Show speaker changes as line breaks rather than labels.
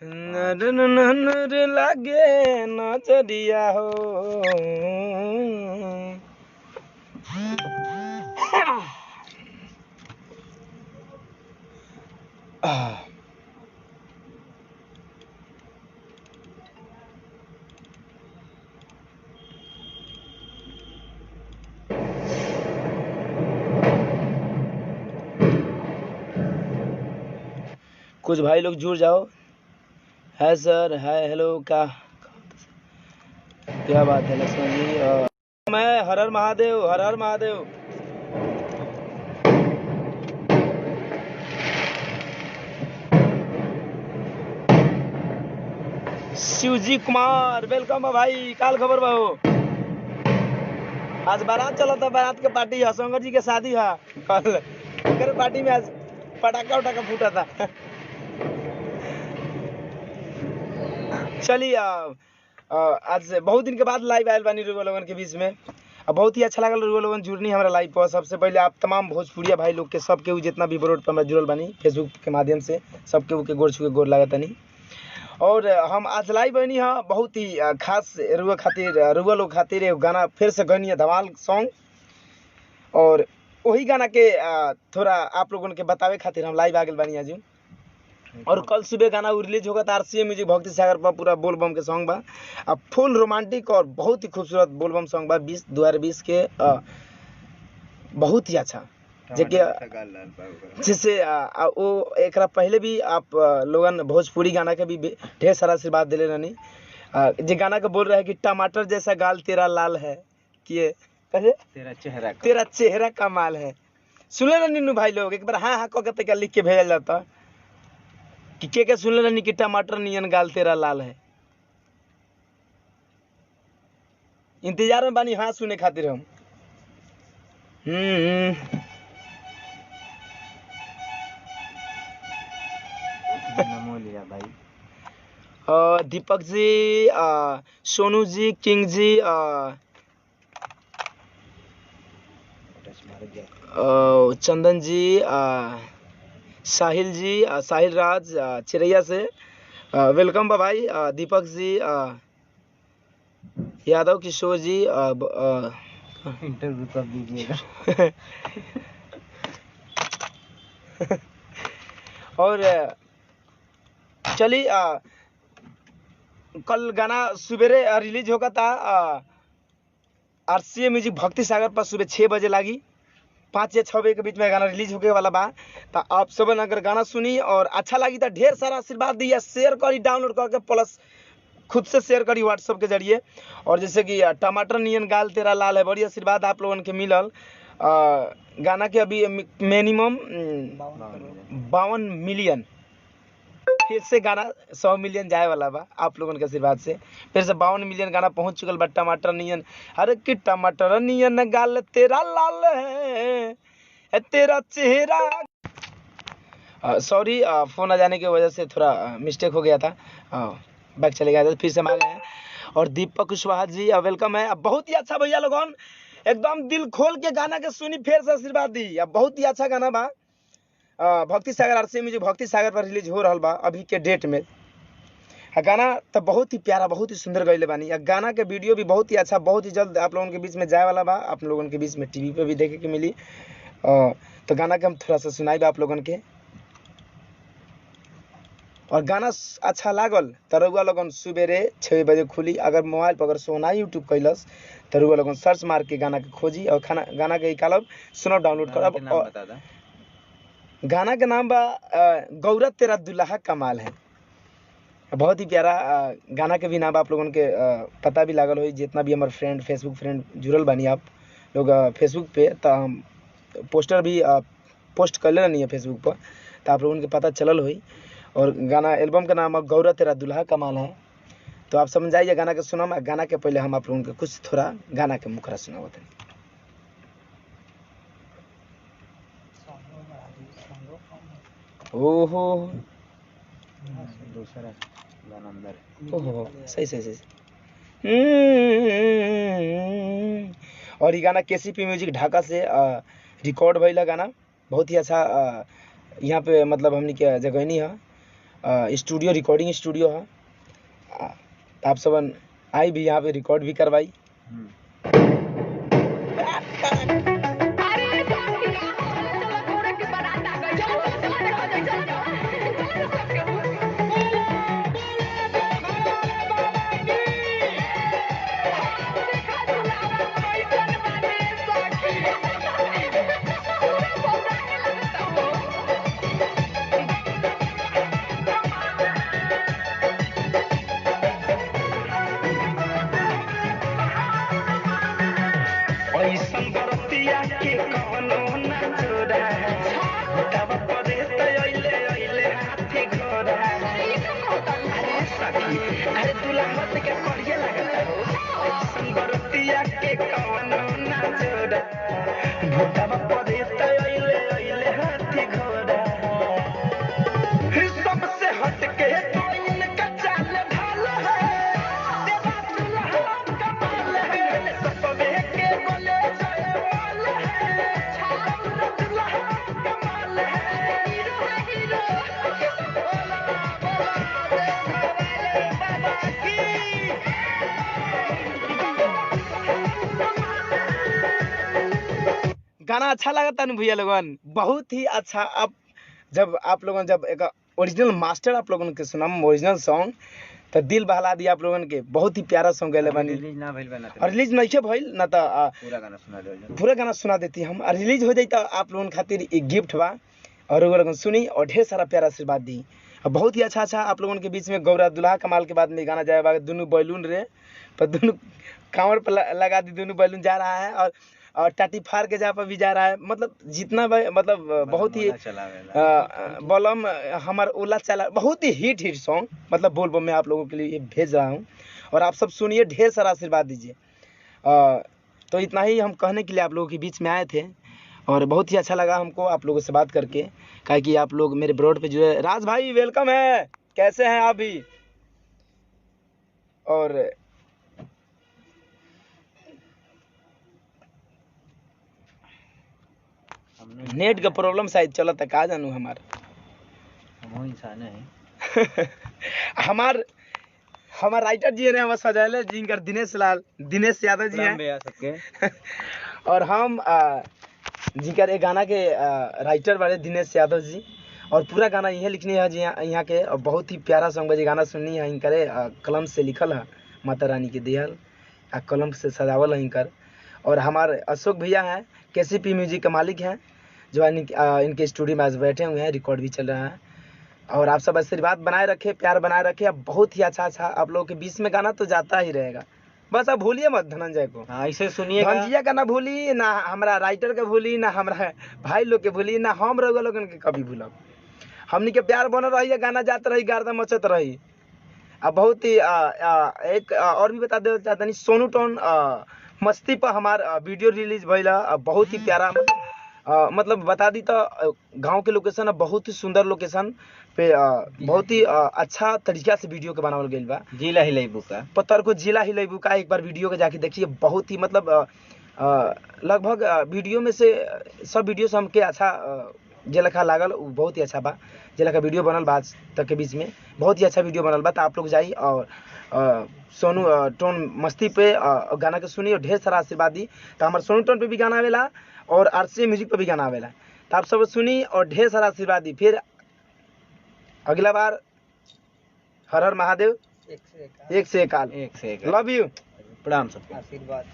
नर नर लागे नजरिया हो। कुछ भाई लोग जुड़ जाओ। है सर, है हेलो, क्या बात है लक्ष्मण जी। मैं हर हर महादेव, हर हर महादेव। शिवजी कुमार वेलकम भाई। काल खबर बा हो। आज बारात चला था, बारात के पार्टी है, शंकर जी के शादी है कल। पार्टी में आज पटाखा उटाखा फूटा था। चलिए आज बहुत दिन के बाद लाइव आयल बानी रुआ लोगन के बीच में। अब बहुत ही अच्छा लगल रुआ लोगन जुड़नी हमारा लाइव पर। सबसे पहले आप तमाम भोजपुरिया भाई लोग के सबके जितना भी बरोड पर जुड़ल बानी फेसबुक के माध्यम से सबके के गोर छू के गोर लागत नहीं। और हम आज लाइव बनी हाँ बहुत ही खास रुआ खातिर, रुआ लोग खातिर एगो गाना फिर से गनी है, धमाल सॉन्ग। और वही गाना के थोड़ा आप लोगों के बतावे खातिर हम लाइव आ गए बानी आज। और कल सुबह गाना रिलीज होगा तो RCA म्यूजिक भक्ति सागर पर पूरा बोलबम के सॉन्ग बा। अब फुल रोमांटिक और बहुत ही खूबसूरत बोलबम सॉन्ग बा 2020 के बहुत ही अच्छा जैसे वो एक पहले भी आप लोगन भोजपुरी गाना के भी ढेर सारा आशीर्वाद दिले रहनी। जे गाना के बोल रहे हैं कि टमाटर जैसा गाल तेरा लाल है कि तेरा चेहरा का माल है। सुने ना नीनू भाई लोग एक बार हाँ हाँ कह के लिख के भेजा जाता कि के सुनले रहनी कि टमाटर नियन गाल तेरा लाल है। इंतजार में बानी हाँ सुने खातिर हम। भाई दीपक जी, सोनू जी, किंग जी, चंदन जी, साहिल जी, साहिल राज चिरैया से वेलकम बा भाई। दीपक जी, यादव किशोर जी, इंटरव्यू कर दीजिएगा। और चलिए कल गाना सुबेरे रिलीज होगा था RCA म्यूजिक भक्ति सागर पर सुबह 6 बजे लागी। 5 या 6 बजे के बीच में गाना रिलीज होके वाला बा। तो आप सब अगर गाना सुनी और अच्छा लगी तो ढेर सारा आशीर्वाद दिया, शेयर करी, डाउनलोड करके प्लस खुद से शेयर करी व्हाट्सएप के जरिए। और जैसे कि टमाटर नियन गाल तेरा लाल है, बड़ी आशीर्वाद आप लोगों के मिलल। गाना के अभी मिनिमम 52 मिलियन, फिर से गाना 100 मिलियन जाए वाला बा आप लोगों के आशीर्वाद से। फिर से 52 मिलियन गाना पहुंच चुकल बा। टमाटर नियन, अरे कि टमाटर नियन गाल तेरा लाल है तेरा चेहरा। सॉरी फोन आ जाने की वजह से थोड़ा मिस्टेक हो गया था, बैक चले गया था, फिर से हम आ गए हैं। और दीपक कुशवाहा जी वेलकम है। अब बहुत ही अच्छा भैया लोगन एकदम दिल खोल के गाना के सुनी, फिर से आशीर्वाद दी। अब बहुत ही अच्छा गाना बा। भक्ति सागर RCA म्यूजिक भक्ति सागर पर रिलीज हो रहा बा अभी के डेट में। गाना तो बहुत ही प्यारा, बहुत ही सुंदर गईले बानी। गाना के वीडियो भी बहुत ही अच्छा, बहुत ही जल्द आप लोगों के बीच में जाए वाला बा। आप लोगों के बीच में टीवी पे भी देखे के मिली। तो गाना के हम थोड़ा सा सुनाई आप लोगों के। और गाना अच्छा लागल तो रउआ लोगन सुबेरे 6 बजे खुली। अगर मोबाइल पर अगर सोना यूट्यूब कैलस तो रउआ लोगन सर्च मार के गाना के खोजी और गाना के निकालब, सुनब, डाउनलोड करब। गाना के नाम बा गौरत तेरा दुल्हा कमाल है। बहुत ही प्यारा गाना के भी नाम आप लोगन के पता भी लागल हो। जितना भी हमारे फ्रेंड फेसबुक फ्रेंड जुड़ल बानी आप लोग फेसबुक पे, तो हम पोस्टर भी पोस्ट कर ले नहीं है फेसबुक पर, तो आप लोगन के पता चलल हुई। और गाना एल्बम का नाम गौरत तेरा दुल्हा कमाल है। तो आप समझ जाइए गाना के सुनम। गाना के पहले हम आप लोगों के कुछ थोड़ा गाना के मुखरा सुनावत हैं। ओहो दूसरा गाना अंदर, ओहो सही सही सही। और ये गाना KCP म्यूजिक ढाका से रिकॉर्ड भइला गाना। बहुत ही अच्छा यहाँ पे मतलब हमने क्या जगहनी है। स्टूडियो रिकॉर्डिंग स्टूडियो है। आप सब आई भी यहाँ पे रिकॉर्ड भी करवाई। गाना अच्छा लगा था भैया लोगन, बहुत ही अच्छा। अब जब आप लोगन जब एक ओरिजिनल मास्टर आप लोगन के सुनम ओरिजिनल सॉन्ग तो दिल बहला दिया आप लोगन के। बहुत ही प्यारा सॉन्ग गले बनी। रिलीज ना भइल बना और रिलीज नहीं भइल ना तो पूरा गाना सुना देती हम। रिलीज हो जाई तो आप लोगन खातिर एक गिफ्ट बा और वो लोगन सुनी और ढेर सारा प्यारा आशीर्वाद दी। बहुत ही अच्छा अच्छा आप लोगन के बीच में गौरा दुल्हा कमाल के बाद में गाना जाएगा। दोनों बैलून रे पर दोनों कांवर पर लगा दी, दोनों बैलून जा रहा है और टाटी फार के जा पर भी जा रहा है। मतलब जितना मतलब बहुत ही बलम हमार ओला चला, बहुत ही हिट सॉन्ग मतलब बोल बम में आप लोगों के लिए भेज रहा हूँ और आप सब सुनिए, ढेर सारा आशीर्वाद दीजिए। तो इतना ही हम कहने के लिए आप लोगों के बीच में आए थे और बहुत ही अच्छा लगा हमको आप लोगों से बात करके, काहे कि आप लोग मेरे ब्रॉड पे जो है। राज भाई वेलकम है, कैसे हैं आप भी? और नेट का प्रॉब्लम शायद चलता का जानू हमार
हम इंसान है
हमार राइटर जी ने हमार सजाले जिनकर दिनेश यादव जी हैं
सबके
और हम जिनकर एक गाना के राइटर बड़े दिनेश यादव जी और पूरा गाना यही लिखनी है जी यहाँ के। और बहुत ही प्यारा सॉन्ग जी गाना सुननी है इनकर कलम से लिखल है, माता रानी के दिहल कलम से सजावल है इनकर। और हमारे अशोक भैया हैं केसीपी म्यूजिक के मालिक हैं जो इनके स्टूडियो में आज बैठे हुए हैं, रिकॉर्ड भी चल रहा है। और आप सब आशीर्वाद बनाए रखे, प्यार बनाए रखे। अब बहुत ही अच्छा आप लोगों के बीच में गाना तो जाता ही रहेगा, बस अब भूलिए मत धनंजय को।
ऐसे सुनिए,
धनजिया का ना भूली, ना हमारा राइटर के भूली, ना हमारा भाई लोग के भूली, ना हम रउआ लोगन के कभी भूलब। हमनी के प्यार बनल रही, गाना जात रही, गर्दा मचत रही। अब बहुत ही एक और भी बता दे चाहता नहीं, सोनू टोन मस्ती पर हमार वीडियो रिलीज भइल, बहुत ही प्यारा। मतलब बता दी तो गांव के लोकेशन, बहुत ही सुंदर लोकेशन पे बहुत ही अच्छा तरीका से वीडियो के बनावल गइल बा।
जिला हिलैबू का
पत्थर को जिला हिलैबू का एक बार वीडियो के जाके देखिए। बहुत ही मतलब लगभग वीडियो में से सब वीडियो से हमके अच्छा जे लखा लागल बहुत ही अच्छा बा। जे लखा वीडियो बनल बा आज तक के बीच में बहुत ही अच्छा वीडियो बनल बा। तो आप लोग जाई और सोनू टोन मस्ती पे गाना के सुनी और ढेर सारा आशीर्वाद दी। तो हमारे सोनू टोन पे भी गाना आवेला और आरसी म्यूजिक पे भी गाना आवेला। तो आप सब सुनी और ढेर सारा आशीर्वाद दी। फिर अगला बार हर हर महादेव, एक से एक काल।
एक से एक
लव यू,
प्रणाम सबको।
आशीर्वाद।